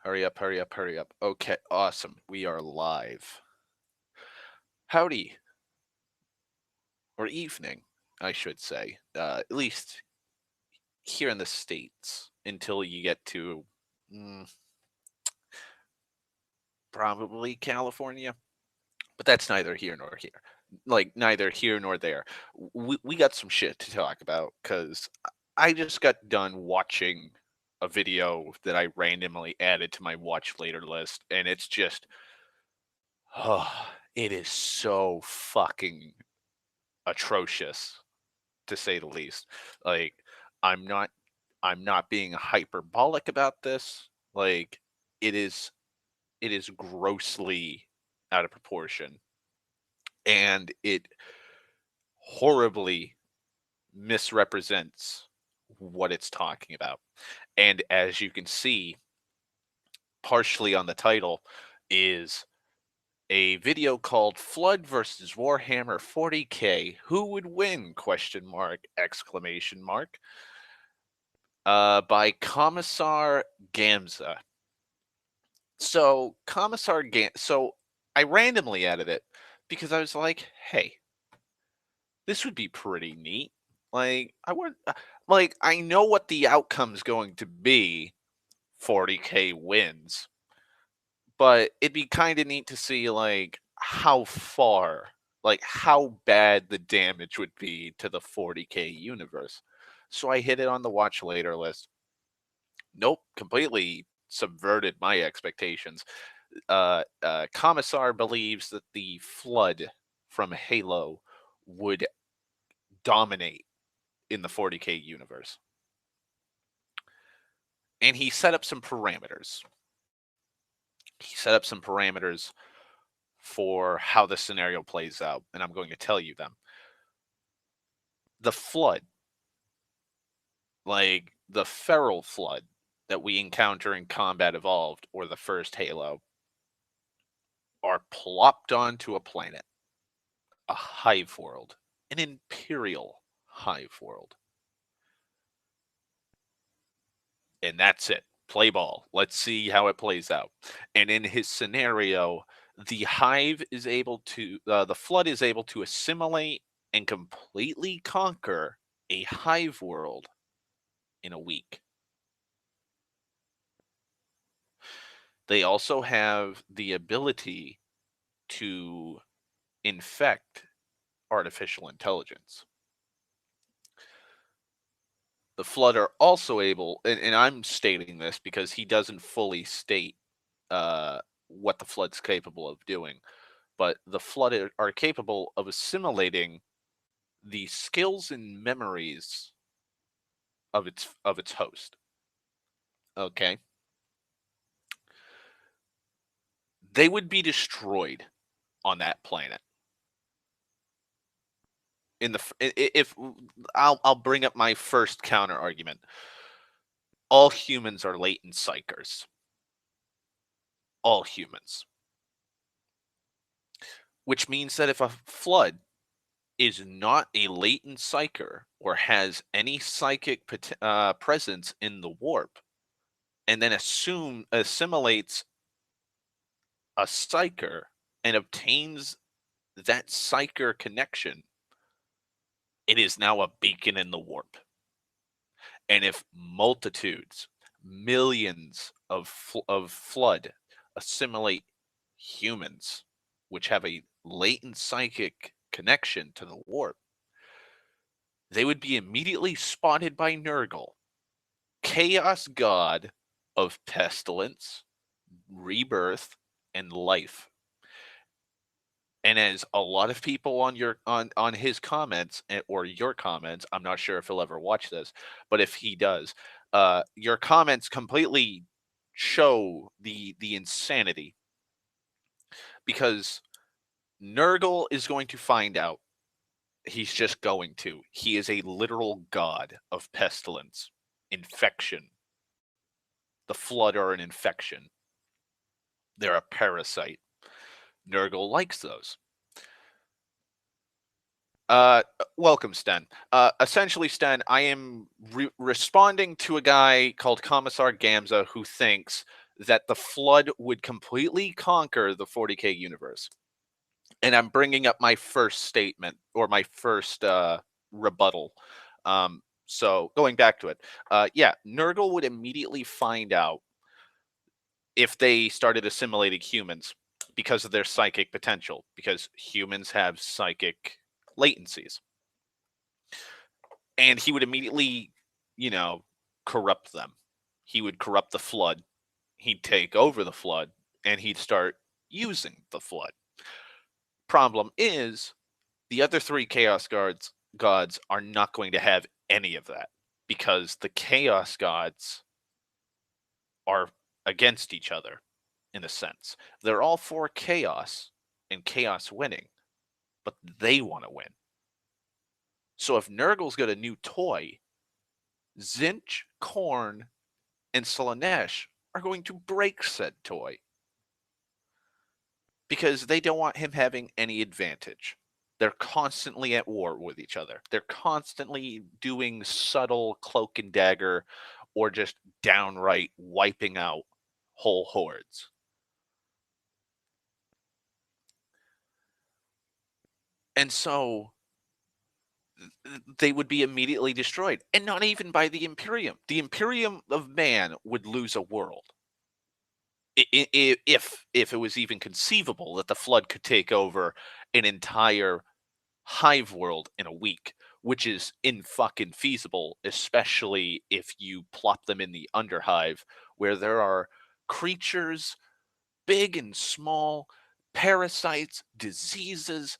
Hurry up, hurry up, hurry up. Okay, awesome. We are live. Howdy, or evening, I should say. At least here in the States, until you get to mm, probably California. But that's neither here nor here. Like, neither here nor there. We got some shit to talk about because I just got done watching a video that I randomly added to my watch later list, and it's just oh, it is so fucking atrocious to say the least. Like I'm not I'm not being hyperbolic about this. Like it is it is grossly out of proportion and it horribly misrepresents what it's talking about. And as you can see, partially on the title is a video called Flood versus Warhammer 40K. Who would win? Question mark, exclamation mark. By Commissar Gamza. So I randomly added it because I was like, hey, this would be pretty neat. Like I know what the outcome's going to be. 40K wins, but it'd be kind of neat to see like how bad the damage would be to the 40K universe. So I hit it on the watch later list. Nope, completely subverted my expectations. Commissar believes that the flood from Halo would dominate in the 40K universe. And he set up some parameters. He set up some parameters for how the scenario plays out, and I'm going to tell you them. The flood, like the feral flood that we encounter in Combat Evolved or the first Halo, are plopped onto a planet, a hive world, an imperial hive world. And that's it. Play ball. Let's see how it plays out. And in his scenario, the flood is able to assimilate and completely conquer a hive world in a week. They also have the ability to infect artificial intelligence. The Flood are also able, and I'm stating this because he doesn't fully state what the Flood's capable of doing, but the Flood are capable of assimilating the skills and memories of its host. Okay, they would be destroyed on that planet. If I'll bring up my first counter argument. All humans are latent psychers. All humans. Which means that if a flood is not a latent psyker or has any psychic presence in the warp, and then assimilates a psyker and obtains that psyker connection, it is now a beacon in the warp. And if multitudes, millions of flood assimilate humans, which have a latent psychic connection to the warp, they would be immediately spotted by Nurgle, chaos god of pestilence, rebirth, and life. And as a lot of people on his comments or your comments, I'm not sure if he'll ever watch this, but if he does, your comments completely show the insanity, because Nurgle is going to find out. He's just going to. He is a literal god of pestilence, infection. The Flood are an infection. They're a parasite. Nurgle likes those. Welcome, Sten. Essentially, Sten, I am responding to a guy called Commissar Gamza who thinks that the flood would completely conquer the 40K universe. And I'm bringing up my first statement or my first rebuttal. So going back to it, yeah, Nurgle would immediately find out if they started assimilating humans because of their psychic potential, because humans have psychic latencies. And he would immediately, you know, corrupt them. He would corrupt the flood. He'd take over the flood and he'd start using the flood. Problem is, the other three gods are not going to have any of that because the chaos gods are against each other in a sense. They're all for chaos and chaos winning, but they want to win. So if Nurgle's got a new toy, Zinch, Korn, and Slanesh are going to break said toy because they don't want him having any advantage. They're constantly at war with each other. They're constantly doing subtle cloak and dagger or just downright wiping out whole hordes. And so they would be immediately destroyed, and not even by the Imperium. The Imperium of Man would lose a world. If it was even conceivable that the Flood could take over an entire hive world in a week, which is in fucking feasible, especially if you plop them in the Underhive, where there are creatures, big and small, parasites, diseases,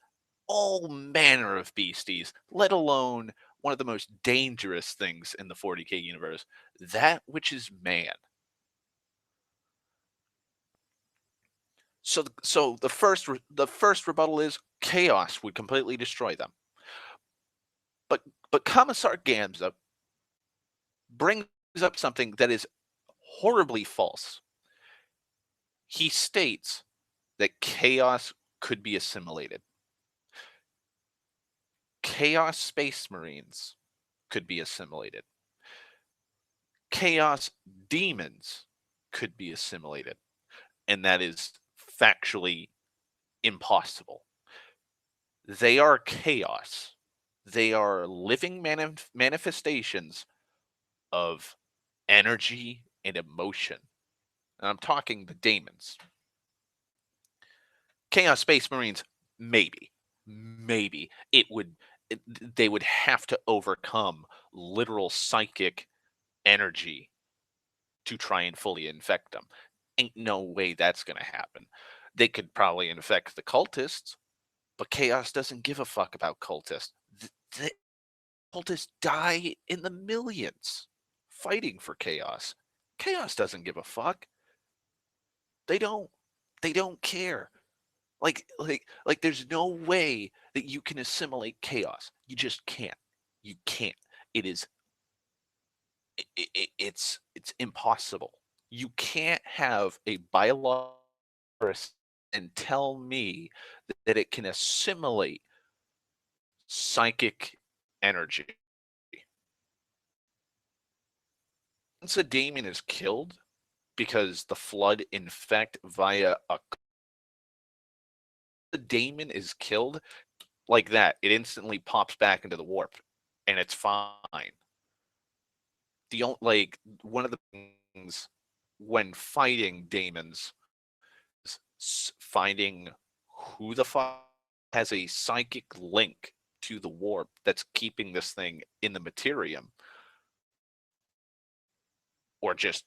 all manner of beasties, let alone one of the most dangerous things in the 40K universe, that which is man. So the first rebuttal is chaos would completely destroy them. But Commissar Gamza brings up something that is horribly false. He states that chaos could be assimilated. Chaos Space Marines could be assimilated. Chaos demons could be assimilated. And that is factually impossible. They are chaos. They are living manifestations of energy and emotion. And I'm talking the daemons. Chaos Space Marines, maybe. Maybe. They would have to overcome literal psychic energy to try and fully infect them. Ain't no way that's going to happen. They could probably infect the cultists, but Chaos doesn't give a fuck about cultists. The cultists die in the millions fighting for Chaos. Chaos doesn't give a fuck. They don't. They don't care. Like there's no way that you can assimilate Chaos. You just can't. You can't. It is it's impossible. You can't have a biological and tell me that it can assimilate psychic energy. Once a daemon is killed because the flood infect via a the daemon is killed like that, it instantly pops back into the warp and it's fine. The only like one of the things when fighting daemons is finding who the fuck has a psychic link to the warp that's keeping this thing in the materium, or just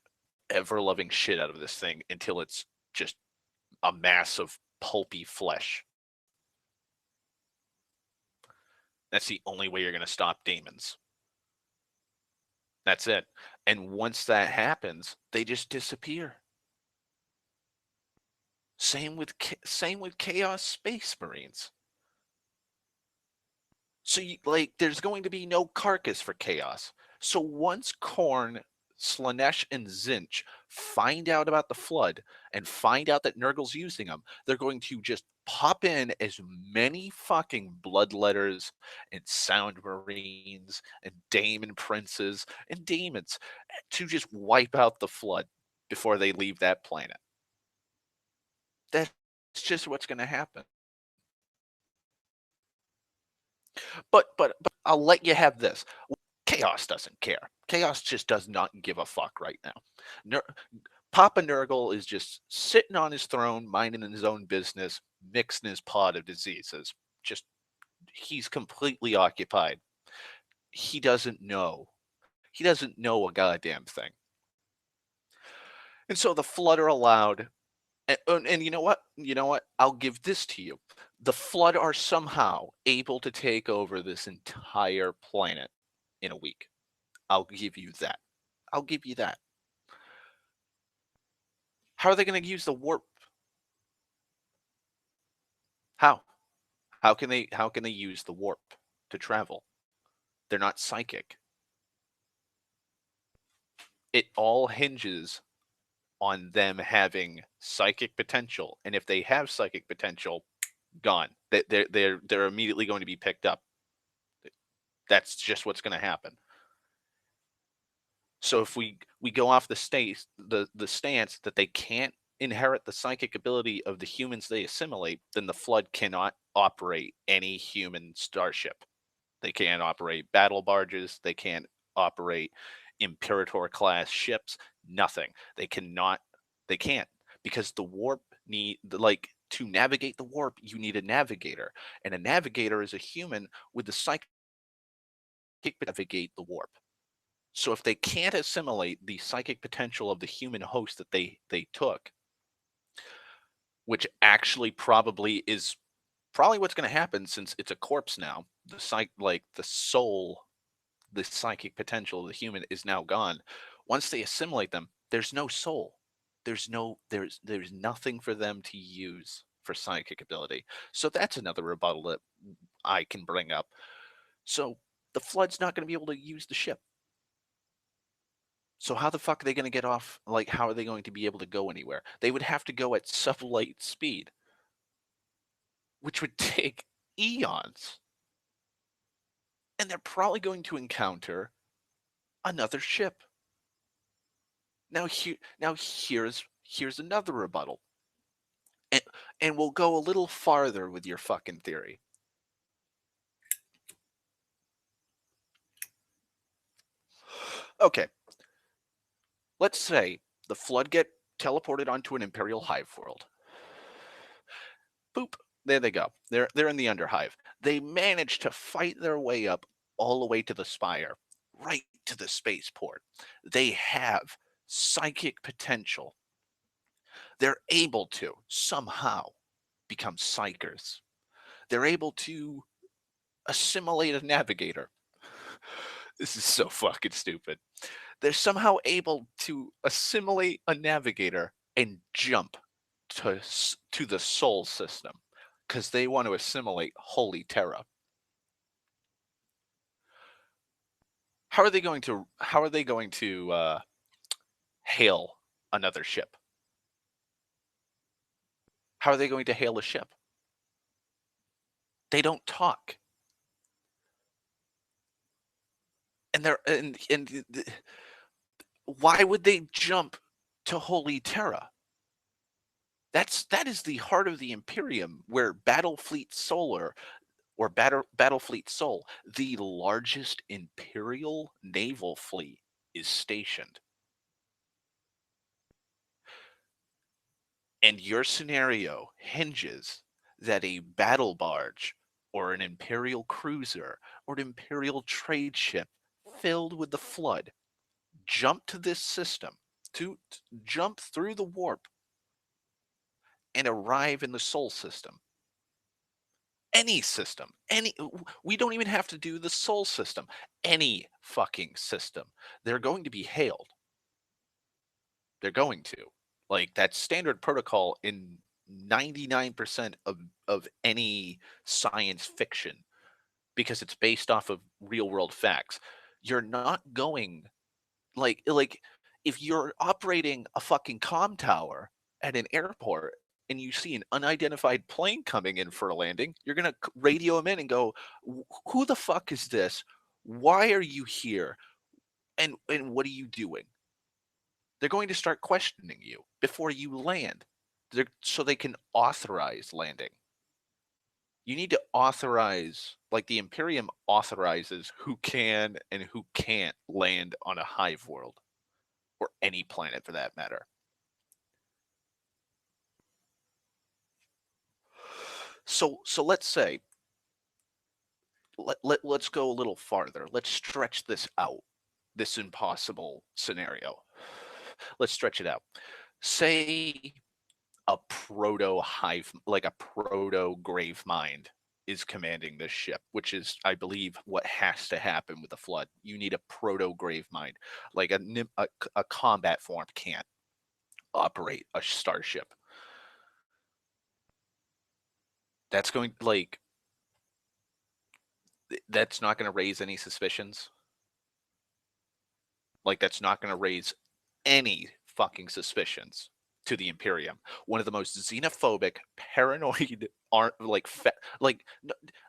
ever loving shit out of this thing until it's just a mass of pulpy flesh. That's the only way you're going to stop demons. That's it. And once that happens, they just disappear. Same with Chaos Space Marines. So there's going to be no carcass for Chaos. So once Korn, Slanesh, and Zinch find out about the flood and find out that Nurgle's using them, they're going to just pop in as many fucking bloodletters and sound marines and daemon princes and daemons to just wipe out the flood. before they leave that planet. That's just what's going to happen. But I'll let you have this. Chaos doesn't care. Chaos just does not give a fuck right now. Papa Nurgle is just sitting on his throne, minding his own business, mixing his pot of diseases. Just he's completely occupied. He doesn't know. He doesn't know a goddamn thing. And so the Flood are allowed. And you know what? You know what? I'll give this to you. The Flood are somehow able to take over this entire planet in a week. I'll give you that. I'll give you that. How are they going to use the warp? How? How can they use the warp to travel? They're not psychic. It all hinges on them having psychic potential, and if they have psychic potential, gone. They're immediately going to be picked up. That's just what's going to happen. So if we go off the stance that they can't inherit the psychic ability of the humans they assimilate, then the Flood cannot operate any human starship. They can't operate battle barges. They can't operate Imperator class ships. Nothing. They cannot. They can't, because the warp to navigate the warp. You need a navigator, and a navigator is a human with the psychic to navigate the warp. So if they can't assimilate the psychic potential of the human host that they took, which actually probably is probably what's going to happen, since it's a corpse now, the soul, the psychic potential of the human is now gone. Once they assimilate them, there's no soul. There's nothing for them to use for psychic ability. So that's another rebuttal that I can bring up. So the Flood's not going to be able to use the ship. So how the fuck are they going to get off? Like, how are they going to be able to go anywhere? They would have to go at sublight speed, which would take eons. And they're probably going to encounter another ship. Now here's another rebuttal. And we'll go a little farther with your fucking theory. Okay. Let's say the Flood get teleported onto an Imperial hive world. Boop. There they go. They're in the Underhive. They manage to fight their way up all the way to the Spire, right to the spaceport. They have psychic potential. They're able to somehow become psychers. They're able to assimilate a navigator. This is so fucking stupid. They're somehow able to assimilate a navigator and jump to the Sol system because they want to assimilate Holy Terra. How are they going to hail another ship? How are they going to hail a ship? They don't talk. And why would they jump to Holy Terra? That is the heart of the Imperium, where Battlefleet Solar or Battlefleet Sol, the largest Imperial naval fleet, is stationed. And your scenario hinges that a battle barge or an Imperial cruiser or an Imperial trade ship filled with the Flood jump to this system, to jump through the warp and arrive in the Sol system. Any system, we don't even have to do the Sol system. Any fucking system, they're going to be hailed. They're going to. Like, that's standard protocol in 99% of any science fiction, because it's based off of real world facts. You're not going like if you're operating a fucking comm tower at an airport and you see an unidentified plane coming in for a landing, you're going to radio them in and go, "Who the fuck is this? Why are you here? And what are you doing?" They're going to start questioning you before you land, so they can authorize landing. You need to authorize, like the Imperium authorizes who can and who can't land on a hive world or any planet for that matter. So let's say let's go a little farther. Let's stretch this out. This impossible scenario. Let's stretch it out. Say a proto hive, like a proto grave mind, is commanding this ship, which is, I believe, what has to happen with the flood. You need a proto grave mind, like a combat form can't operate a starship. That's going like that's not going to raise any suspicions. Like that's not going to raise any fucking suspicions to the Imperium. One of the most xenophobic, paranoid, aren't like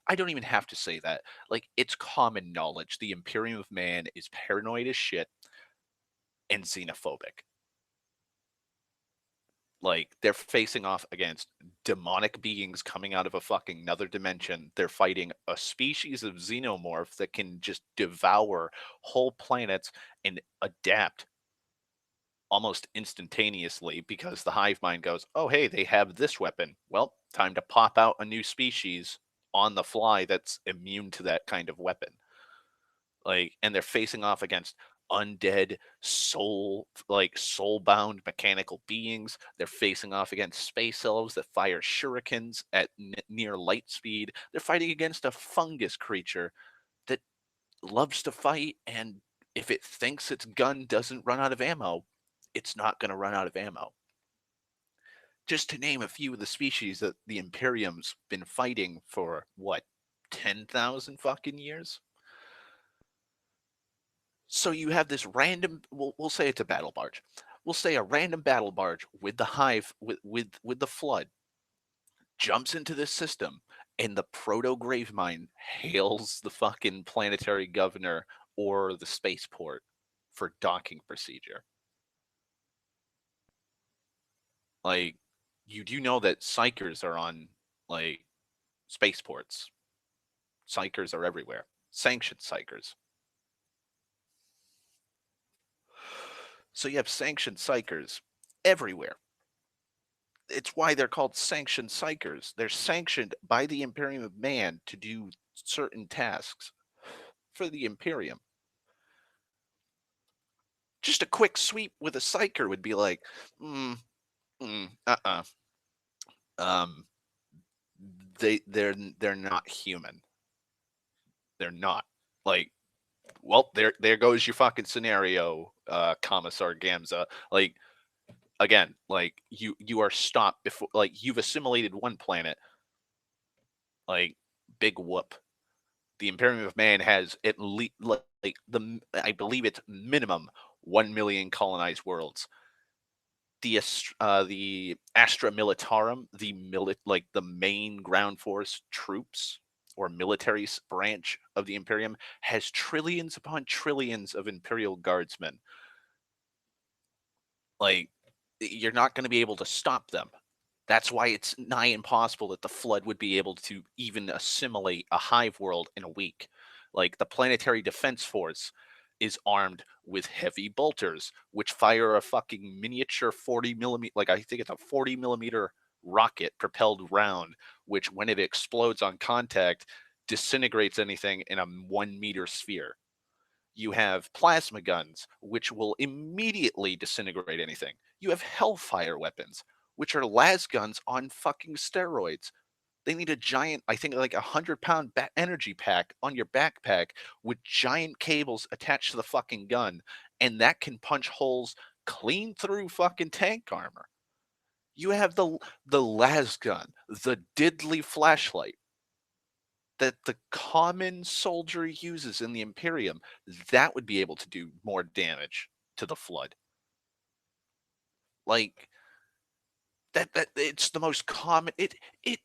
I don't even have to say that. Like it's common knowledge. The Imperium of Man is paranoid as shit and xenophobic. Like they're facing off against demonic beings coming out of a fucking another dimension. They're fighting a species of xenomorph that can just devour whole planets and adapt almost instantaneously because the hive mind goes, "Oh, hey, they have this weapon. Well, time to pop out a new species on the fly that's immune to that kind of weapon." Like, and they're facing off against undead soul-bound mechanical beings. They're facing off against space elves that fire shurikens at near light speed. They're fighting against a fungus creature that loves to fight, and if it thinks its gun doesn't run out of ammo, it's not going to run out of ammo. Just to name a few of the species that the Imperium's been fighting for, what, 10,000 fucking years? So you have this random, we'll say it's a battle barge. We'll say a random battle barge with the hive, with the flood, jumps into this system, and the proto gravemind hails the fucking planetary governor or the spaceport for docking procedure. Like, you do know that psychers are on, like, spaceports. Psychers are everywhere. Sanctioned psychers. So you have sanctioned psychers everywhere. It's why they're called sanctioned psychers. They're sanctioned by the Imperium of Man to do certain tasks for the Imperium. Just a quick sweep with a psyker would be like, uh-uh. Um, they're not human. They're not. Like, well, there goes your fucking scenario, Commissar Gamza. Like, again, like you are stopped before, like you've assimilated one planet. Like, big whoop. The Imperium of Man has at least, like I believe it's minimum 1 million colonized worlds. The Astra Militarum, like the main ground force troops or military branch of the Imperium, has trillions upon trillions of Imperial guardsmen. Like, you're not going to be able to stop them. That's why it's nigh impossible that the flood would be able to even assimilate a hive world in a week. Like, the Planetary Defense Force is armed with heavy bolters, which fire a fucking miniature 40 millimeter, like I think it's a 40 millimeter rocket propelled round, which when it explodes on contact, disintegrates anything in a 1 meter sphere. You have plasma guns, which will immediately disintegrate anything. You have hellfire weapons, which are las guns on fucking steroids. They need a giant, I think like 100-pound energy pack on your backpack with giant cables attached to the fucking gun, and that can punch holes clean through fucking tank armor. You have the las gun, the diddly flashlight that the common soldier uses in the Imperium, that would be able to do more damage to the flood. Like, that it's the most common, it's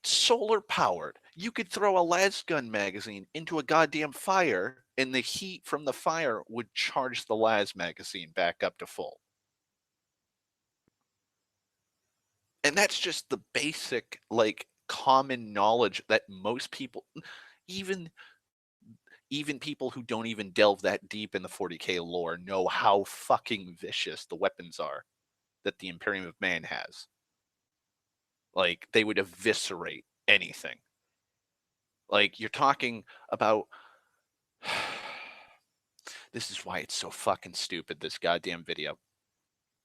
solar powered. You could throw a las gun magazine into a goddamn fire and the heat from the fire would charge the las magazine back up to full. And that's just the basic, like, common knowledge that most people, even even people who don't even delve that deep in the 40K lore, know how fucking vicious the weapons are that the Imperium of Man has. Like, they would eviscerate anything. Like, you're talking about this is why it's so fucking stupid, this goddamn video.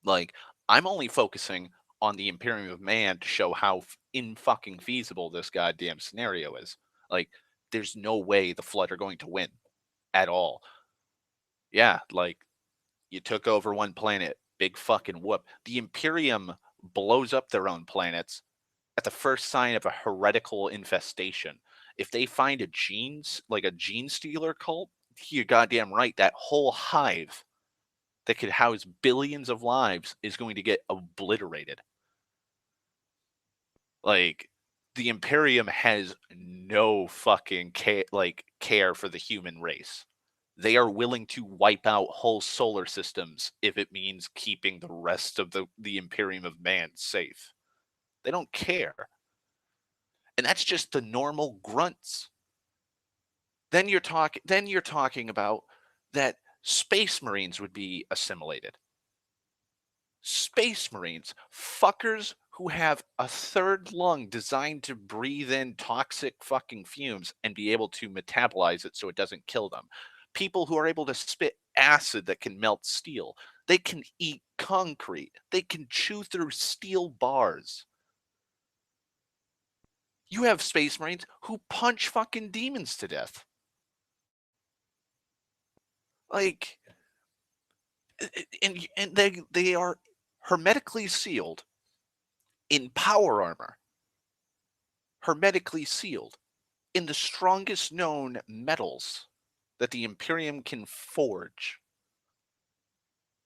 Like, I'm only focusing on the Imperium of Man to show how in fucking feasible this goddamn scenario is. Like, there's no way the Flood are going to win at all. Yeah, like, you took over one planet, big fucking whoop. The Imperium blows up their own planets at the first sign of a heretical infestation. If they find a like a gene stealer cult, you're goddamn right, that whole hive that could house billions of lives is going to get obliterated. Like, the Imperium has no fucking care for the human race. They are willing to wipe out whole solar systems if it means keeping the rest of the Imperium of Man safe. They don't care. And that's just the normal grunts. Then you're talking about that space marines would be assimilated. Space marines, fuckers who have a third lung designed to breathe in toxic fucking fumes and be able to metabolize it so it doesn't kill them. People who are able to spit acid that can melt steel. They can eat concrete. They can chew through steel bars. You have space marines who punch fucking demons to death. Like, and they are hermetically sealed in power armor, hermetically sealed in the strongest known metals that the Imperium can forge.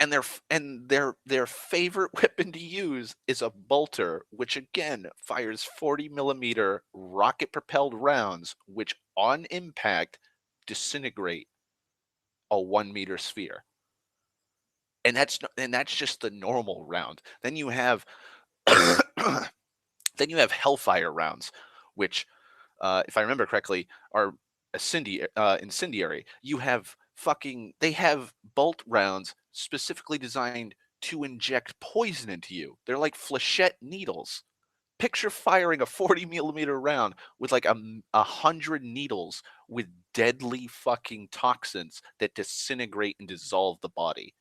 And their favorite weapon to use is a bolter, which again fires 40 millimeter rocket propelled rounds, which on impact disintegrate a 1 meter sphere. And that's just the normal round. Then you have then you have Hellfire rounds, which, if I remember correctly, are incendiary. You have they have bolt rounds specifically designed to inject poison into you. They're like flechette needles. Picture firing a 40 millimeter round with like 100 needles with deadly fucking toxins that disintegrate and dissolve the body.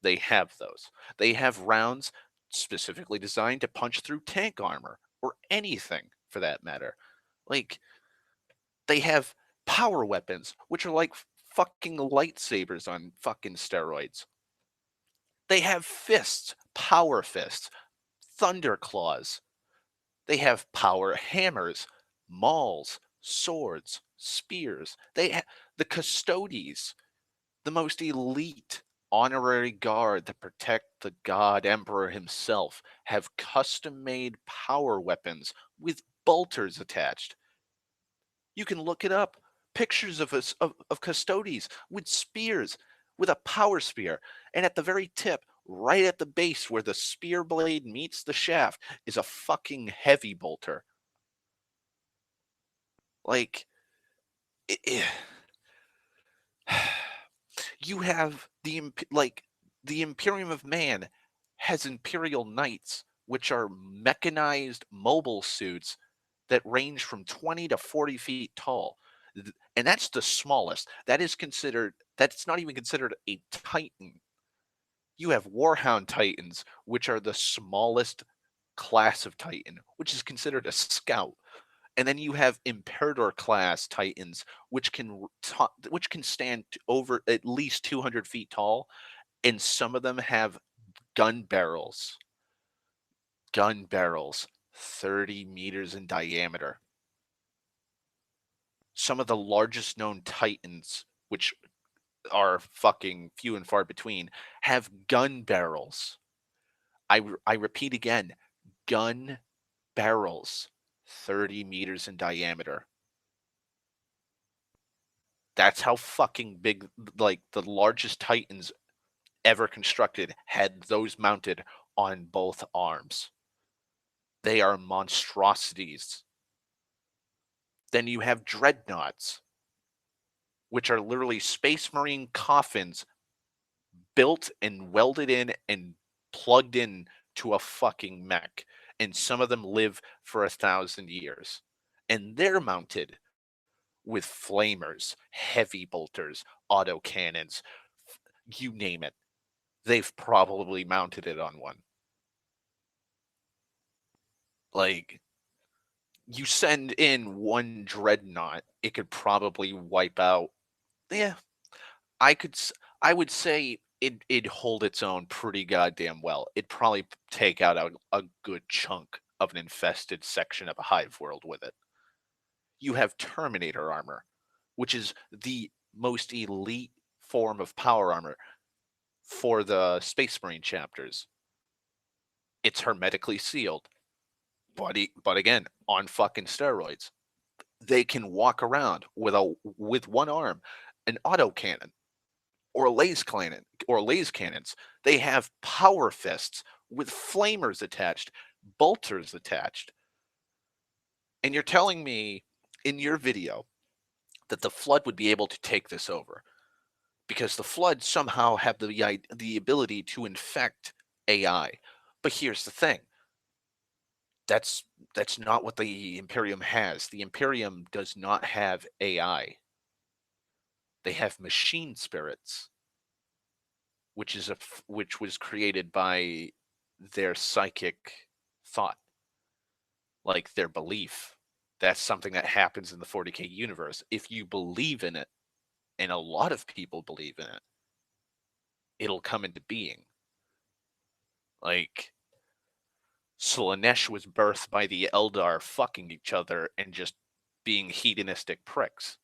They have those. They have rounds specifically designed to punch through tank armor or anything for that matter. Like, they have power weapons, which are like fucking lightsabers on fucking steroids. They have fists, power fists, thunder claws. They have power hammers, mauls, swords, spears. The custodes, the most elite honorary guard that protect the god emperor himself, have custom made power weapons with bolters attached. You can look it up. Pictures of us of custodes with spears, with a power spear, and at the very tip, right at the base where the spear blade meets the shaft, is a fucking heavy bolter. Like, it, you have the Imperium of Man has Imperial Knights, which are mechanized mobile suits that range from 20 to 40 feet tall. And that's the smallest. That's not even considered a Titan. You have Warhound Titans, which are the smallest class of Titan, which is considered a scout. And then you have Imperator class Titans, which can stand over at least 200 feet tall, and some of them have gun barrels. Gun barrels, 30 meters in diameter. Some of the largest known Titans, which are fucking few and far between, have gun barrels. I repeat again, gun barrels, 30 meters in diameter. That's how fucking big, like, the largest Titans ever constructed had those mounted on both arms. They are monstrosities. Then you have dreadnoughts, which are literally space marine coffins built and welded in and plugged in to a fucking mech. And some of them live for 1,000 years. And they're mounted with flamers, heavy bolters, autocannons, you name it. They've probably mounted it on one. Like, you send in one dreadnought, it could probably wipe out. Yeah, I could. I would say it'd hold its own pretty goddamn well. It'd probably take out a good chunk of an infested section of a hive world with it. You have Terminator armor, which is the most elite form of power armor for the Space Marine chapters. It's hermetically sealed, but again, on fucking steroids. They can walk around with one arm, an autocannon or a laser cannons. They have power fists with flamers attached, bolters attached. And you're telling me in your video that the Flood would be able to take this over because the Flood somehow have the ability to infect AI. But here's the thing. That's that's not what the Imperium has. The Imperium does not have AI. They have machine spirits, which was created by their psychic thought, like their belief. That's something that happens in the 40K universe. If you believe in it, and a lot of people believe in it, it'll come into being. Like, Slanesh was birthed by the Eldar fucking each other and just being hedonistic pricks.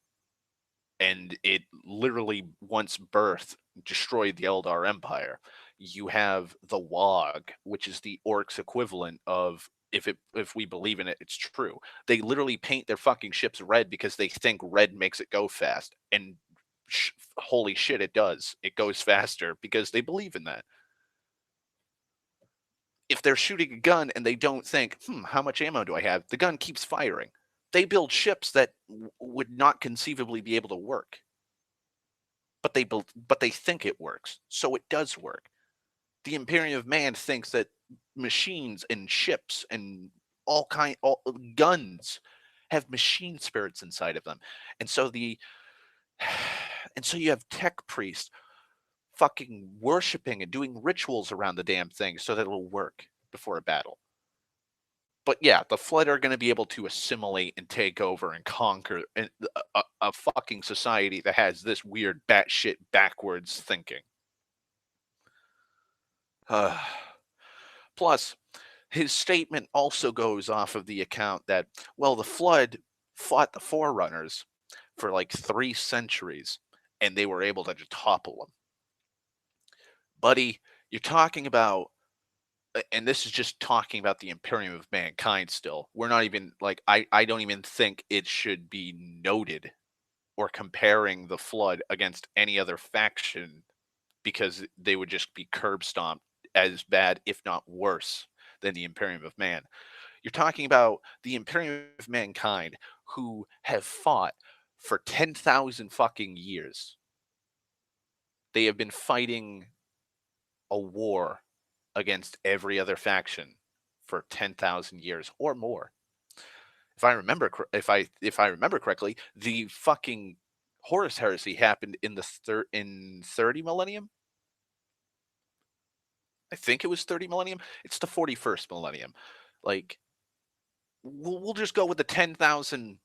And it literally, once birthed, destroyed the Eldar Empire. You have the Wog, which is the Orcs equivalent of, if we believe in it, it's true. They literally paint their fucking ships red because they think red makes it go fast, and holy shit, it does. It goes faster because they believe in that. If they're shooting a gun and they don't think, how much ammo do I have? The gun keeps firing. They build ships that would not conceivably be able to work, but they think it works, so it does work. The Imperium of Man thinks that machines and ships and all guns have machine spirits inside of them, and so you have tech priests fucking worshiping and doing rituals around the damn thing so that it'll work before a battle. But yeah, the Flood are going to be able to assimilate and take over and conquer a fucking society that has this weird batshit backwards thinking. Plus, his statement also goes off of the account that, well, the Flood fought the Forerunners for like 3 centuries and they were able to just topple them. Buddy, you're talking about, and this is just talking about the Imperium of Mankind still. We're not even, like, I don't even think it should be noted or comparing the Flood against any other faction because they would just be curb stomped as bad, if not worse, than the Imperium of Man. You're talking about the Imperium of Mankind who have fought for 10,000 fucking years. They have been fighting a war against every other faction for 10,000 years or more. If I remember correctly, the fucking Horus Heresy happened in the in 30 millennium. I think it was 30 millennium. It's the 41st millennium. Like, we'll just go with the 10,000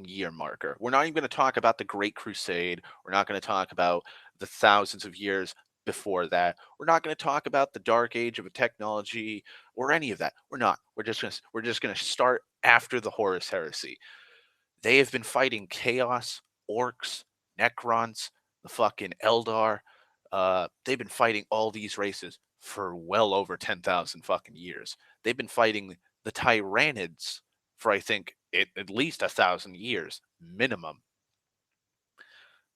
year marker. We're not even going to talk about the Great Crusade. We're not going to talk about the thousands of years before that. We're not going to talk about the dark age of a technology or any of that. We're not. We're just going to start after the Horus Heresy. They have been fighting chaos, orcs, necrons, the fucking Eldar. They've been fighting all these races for well over 10,000 fucking years. They've been fighting the Tyranids for, I think, at least 1,000 years minimum.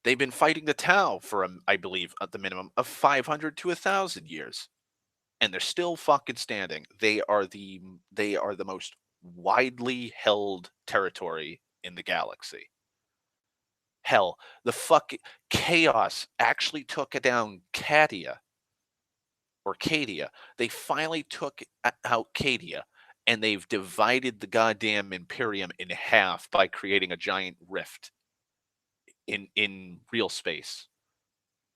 They've been fighting the Tau for, I believe, at the minimum of 500 to 1,000 years. and they're still fucking standing. They are the most widely held territory in the galaxy. Hell, the fucking Chaos actually took down Cadia or Cadia. They finally took out Cadia, and they've divided the goddamn Imperium in half by creating a giant rift in real space.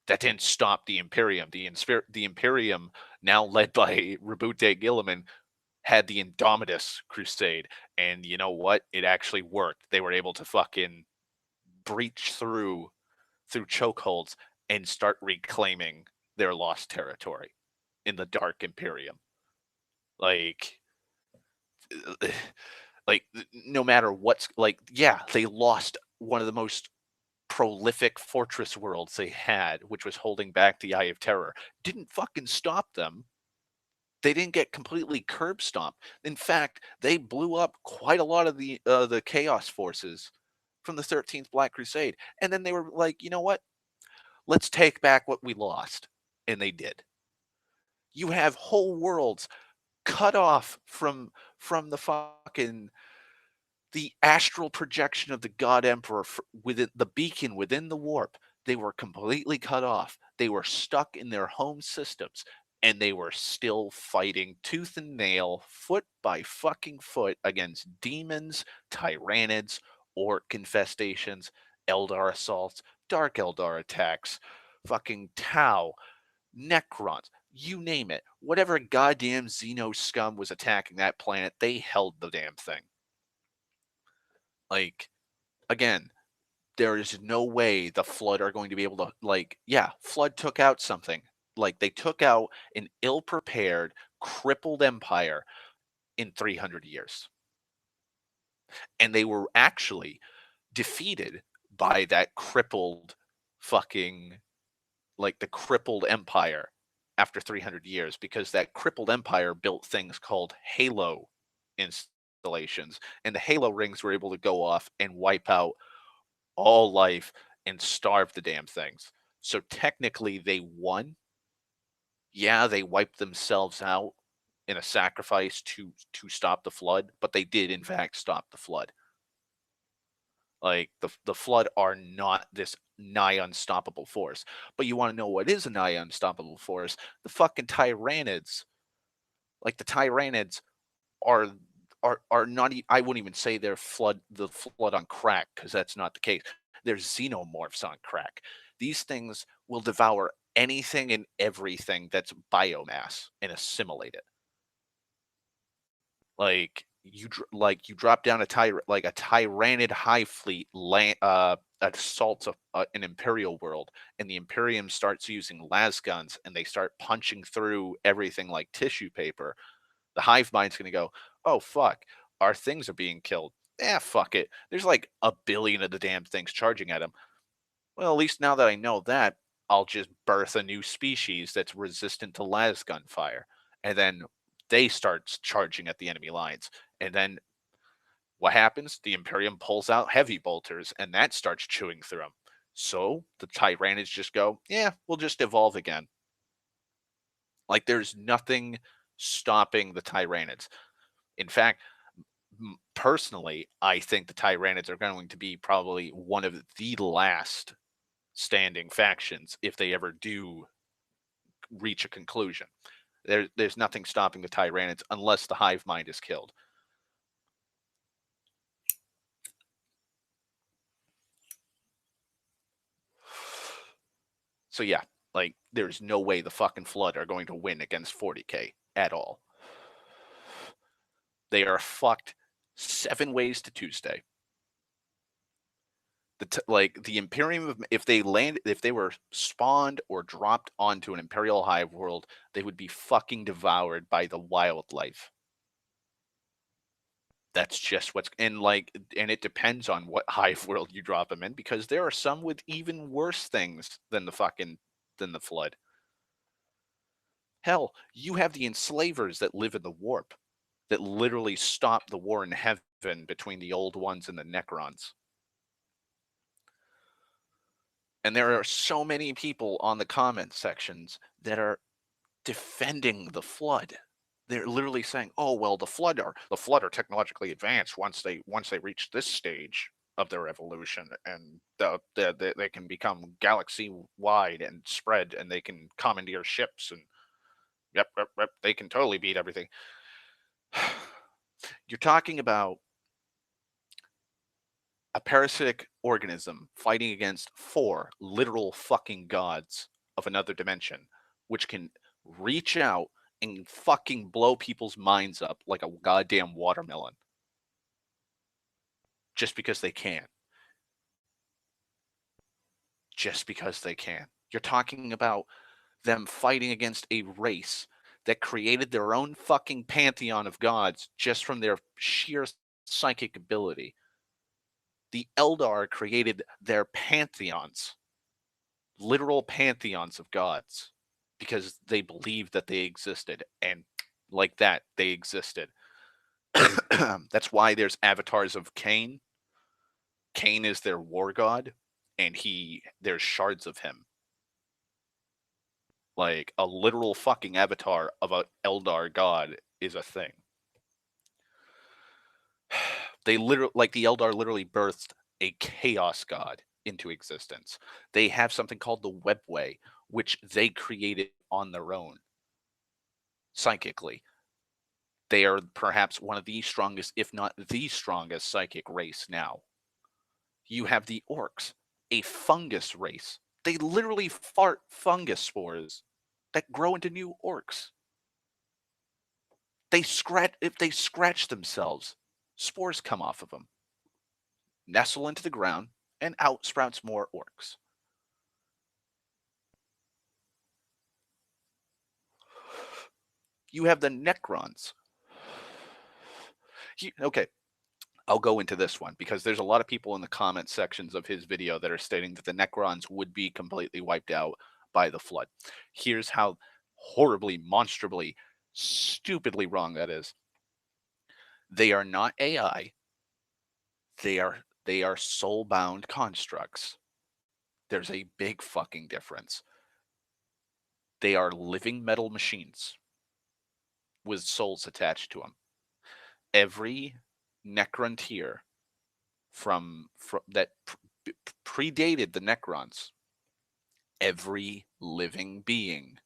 That didn't stop the Imperium. The Imperium, now led by Rabute Gilliman, had the Indomitus Crusade, and you know what? It actually worked. They were able to fucking breach through chokeholds and start reclaiming their lost territory in the Dark Imperium. Like, no matter what's like, yeah, they lost one of the most prolific fortress worlds they had, which was holding back the Eye of Terror. Didn't fucking stop them. They didn't get completely curb stomped. In fact, they blew up quite a lot of the Chaos forces from the 13th Black Crusade, and then they were like, you know what? Let's take back what we lost, and they did. You have whole worlds cut off from the astral projection of the God Emperor within the beacon within the warp. They were completely cut off. They were stuck in their home systems, and they were still fighting tooth and nail, foot by fucking foot, against demons, Tyranids, orc infestations, Eldar assaults, Dark Eldar attacks, fucking Tau, Necrons, you name it. Whatever goddamn Xeno scum was attacking that planet, they held the damn thing. Like, again, there is no way the Flood are going to be able to, like, yeah, Flood took out something. Like, they took out an ill-prepared, crippled empire in 300 years. And they were actually defeated by that crippled fucking, like, the crippled empire after 300 years, because that crippled empire built things called Halo installations, and the Halo rings were able to go off and wipe out all life and starve the damn things. So technically they won. Yeah, they wiped themselves out in a sacrifice to stop the flood, but they did in fact stop the flood. Like, the flood are not this nigh unstoppable force. But you want to know what is a nigh unstoppable force? The fucking Tyranids. Like, the Tyranids are are not I wouldn't even say they're the flood on crack, because that's not the case. They're xenomorphs on crack. These things will devour anything and everything that's biomass and assimilate it. Like, you drop down a Tyranid high fleet assaults an Imperial world, and the Imperium starts using las guns, and they start punching through everything like tissue paper. The hive mind's gonna go, oh fuck, our things are being killed. Fuck it. There's like a billion of the damn things charging at him. Well, at least now that I know that, I'll just birth a new species that's resistant to las gunfire. And then they start charging at the enemy lines. And then what happens? The Imperium pulls out heavy bolters, and that starts chewing through them. So the Tyranids just go, yeah, we'll just evolve again. Like, there's nothing stopping the Tyranids. In fact, personally, I think the Tyranids are going to be probably one of the last standing factions if they ever do reach a conclusion. There's nothing stopping the Tyranids unless the hive mind is killed. So yeah, like, there's no way the fucking Flood are going to win against 40K at all. They are fucked 7 ways to Tuesday. The Imperium, if they were spawned or dropped onto an Imperial hive world, they would be fucking devoured by the wildlife. That's just and it depends on what hive world you drop them in, because there are some with even worse things than the flood. Hell, you have the enslavers that live in the warp, that literally stop the war in heaven between the old ones and the Necrons. And there are so many people on the comment sections that are defending the flood. They're literally saying, "Oh well, the flood are technologically advanced once they reach this stage of their evolution, and they can become galaxy wide and spread, and they can commandeer ships, and yep, they can totally beat everything." You're talking about a parasitic organism fighting against 4 literal fucking gods of another dimension, which can reach out and fucking blow people's minds up like a goddamn watermelon just because they can. Just because they can. You're talking about them fighting against a race that created their own fucking pantheon of gods just from their sheer psychic ability. The Eldar created their pantheons, literal pantheons of gods, because they believed that they existed, and like that, they existed. That's why there's avatars of Cain. Cain is their war god, and there's shards of him. Like a literal fucking avatar of a Eldar god is a thing. They literally, like the Eldar literally birthed a chaos god into existence. They have something called the Webway, which they created on their own psychically. They are perhaps one of the strongest, if not the strongest, psychic race now. You have the Orcs, a fungus race. They literally fart fungus spores that grow into new orcs. If they scratch themselves, spores come off of them, nestle into the ground, and out sprouts more orcs. You have the Necrons. Okay, I'll go into this one because there's a lot of people in the comment sections of his video that are stating that the Necrons would be completely wiped out by the flood. Here's how horribly, monstrably, stupidly wrong that is. They are not AI. They are soul-bound constructs. There's a big fucking difference. They are living metal machines with souls attached to them. Every Necrontyr from that predated the Necrons, every living being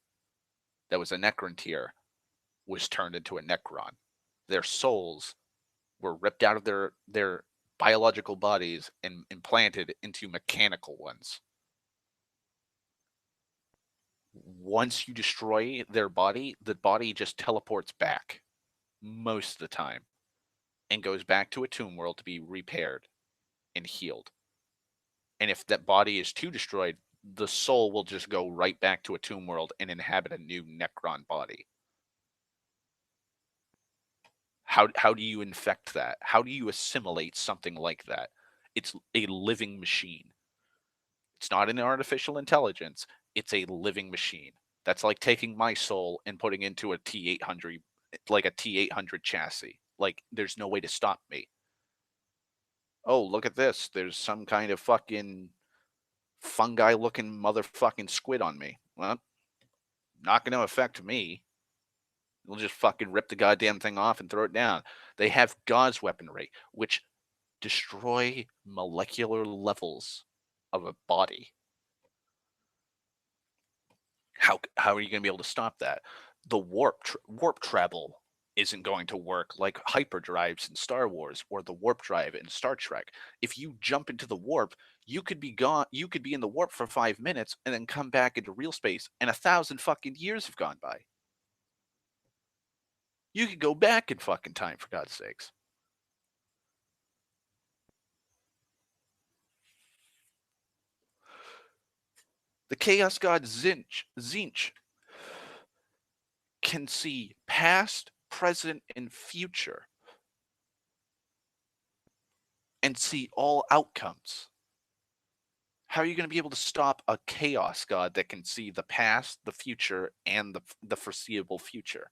that was a Necrontyr was turned into a Necron. Their souls were ripped out of their biological bodies and implanted into mechanical ones. Once you destroy their body, the body just teleports back most of the time and goes back to a tomb world to be repaired and healed. And if that body is too destroyed, the soul will just go right back to a tomb world and inhabit a new Necron body. How do you infect that? How do you assimilate something like that? It's a living machine. It's not an artificial intelligence. It's a living machine. That's like taking my soul and putting into a T800, like a T800 chassis. Like there's no way to stop me. Oh, look at this. There's some kind of fucking fungi looking motherfucking squid on me. Well, not going to affect me. We'll just fucking rip the goddamn thing off and throw it down. They have Gauss weaponry, which destroy molecular levels of a body. How are you going to be able to stop that? The warp travel isn't going to work like hyperdrives in Star Wars or the warp drive in Star Trek. If you jump into the warp, you could be gone. You could be in the warp for 5 minutes and then come back into real space, and 1,000 fucking years have gone by. You could go back in fucking time, for God's sakes. The Chaos God Zinch can see past, present, and future and see all outcomes. How are you going to be able to stop a Chaos God that can see the past, the future, and the foreseeable future?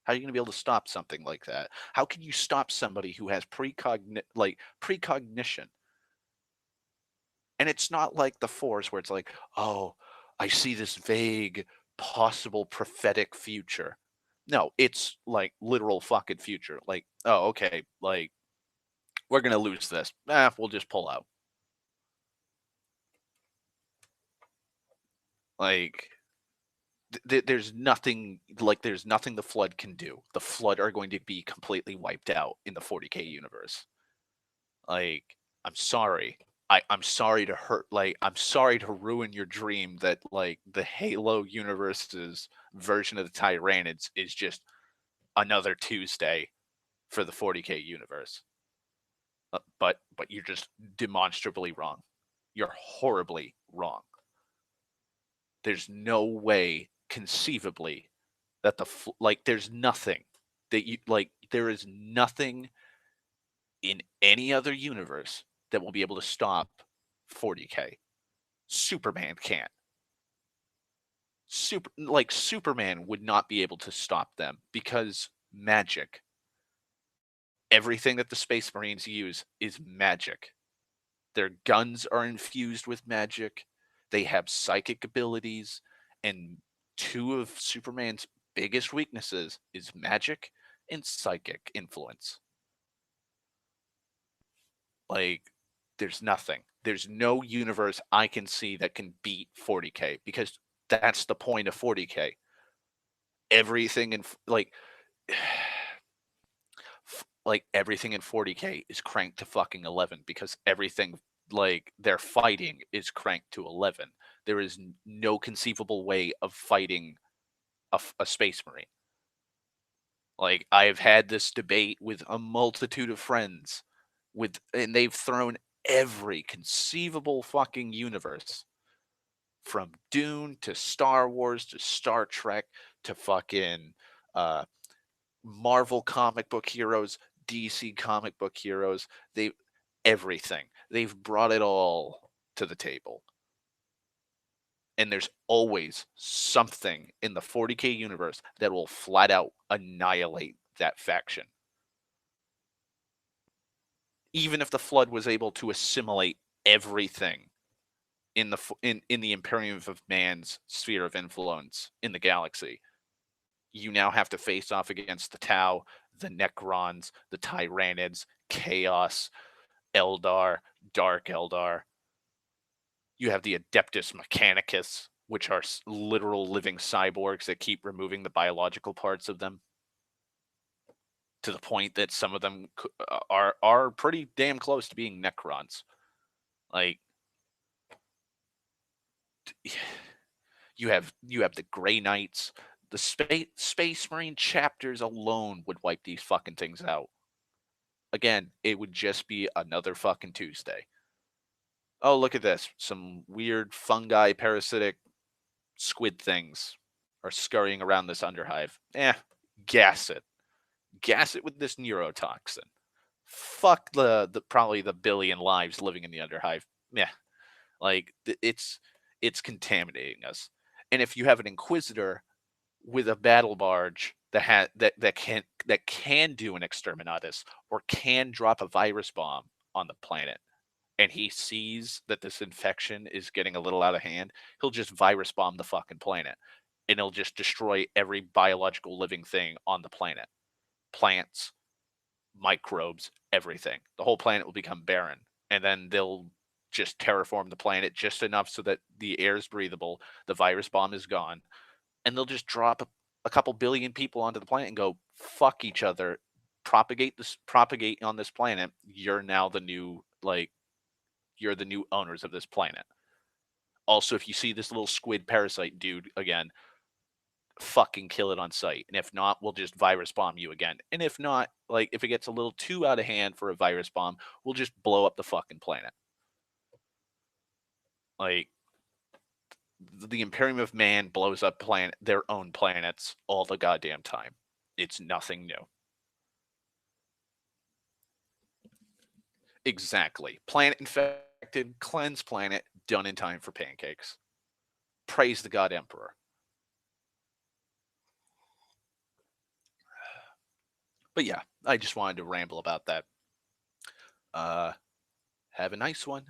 How are you going to be able to stop something like that? How can you stop somebody who has precognition? And it's not like the Force where it's like, oh, I see this vague possible prophetic future. No, it's like literal fucking future. Like, oh, okay, like we're gonna lose this. We'll just pull out. Like, there's nothing there's nothing the Flood can do. The Flood are going to be completely wiped out in the 40K universe. Like, I'm sorry. I'm sorry to hurt. Like, I'm sorry to ruin your dream that like the Halo universe's version of the Tyranids is just another Tuesday for the 40K universe. But you're just demonstrably wrong. You're horribly wrong. There's no way conceivably that there's nothing that you like there is nothing in any other universe that will be able to stop 40K. Superman can't. Superman would not be able to stop them because magic. Everything that the Space Marines use is magic. Their guns are infused with magic. They have psychic abilities, and two of Superman's biggest weaknesses is magic and psychic influence. Like, there's nothing. There's no universe I can see that can beat 40K because that's the point of 40K. Everything in everything in 40K is cranked to fucking 11 because everything like they're fighting is cranked to 11. There is no conceivable way of fighting a space marine. Like, I've had this debate with a multitude of friends and they've thrown every conceivable fucking universe from Dune to Star Wars to Star Trek to fucking uh Marvel comic book heroes, DC comic book heroes, they everything. They've brought it all to the table. And there's always something in the 40K universe that will flat out annihilate that faction. Even if the Flood was able to assimilate everything in the Imperium of Man's sphere of influence in the galaxy, you now have to face off against the Tau, the Necrons, the Tyranids, Chaos, Eldar, Dark Eldar. You have the Adeptus Mechanicus, which are literal living cyborgs that keep removing the biological parts of them to the point that some of them are pretty damn close to being Necrons. Like, you have the Grey Knights. The Space Marine chapters alone would wipe these fucking things out. Again, it would just be another fucking Tuesday. Oh, look at this. Some weird fungi parasitic squid things are scurrying around this underhive. Gas it. Gas it with this neurotoxin. Fuck the probably the billion lives living in the underhive. Yeah. Like, it's contaminating us. And if you have an inquisitor with a battle barge that can do an exterminatus or can drop a virus bomb on the planet, and he sees that this infection is getting a little out of hand, he'll just virus bomb the fucking planet, and he'll just destroy every biological living thing on the planet. Plants, microbes, everything. The whole planet will become barren, and then they'll just terraform the planet just enough so that the air is breathable, the virus bomb is gone, and they'll just drop a couple billion people onto the planet and go fuck each other, propagate on this planet. You're now the new you're the new owners of this planet. Also, if you see this little squid parasite dude again, fucking kill it on sight. And if not, we'll just virus bomb you again. And if not, like, if it gets a little too out of hand for a virus bomb, we'll just blow up the fucking planet. Like, the Imperium of Man blows up their own planets all the goddamn time. It's nothing new. Exactly. Planet infected, cleanse planet, done in time for pancakes. Praise the God Emperor. But yeah, I just wanted to ramble about that. Have a nice one.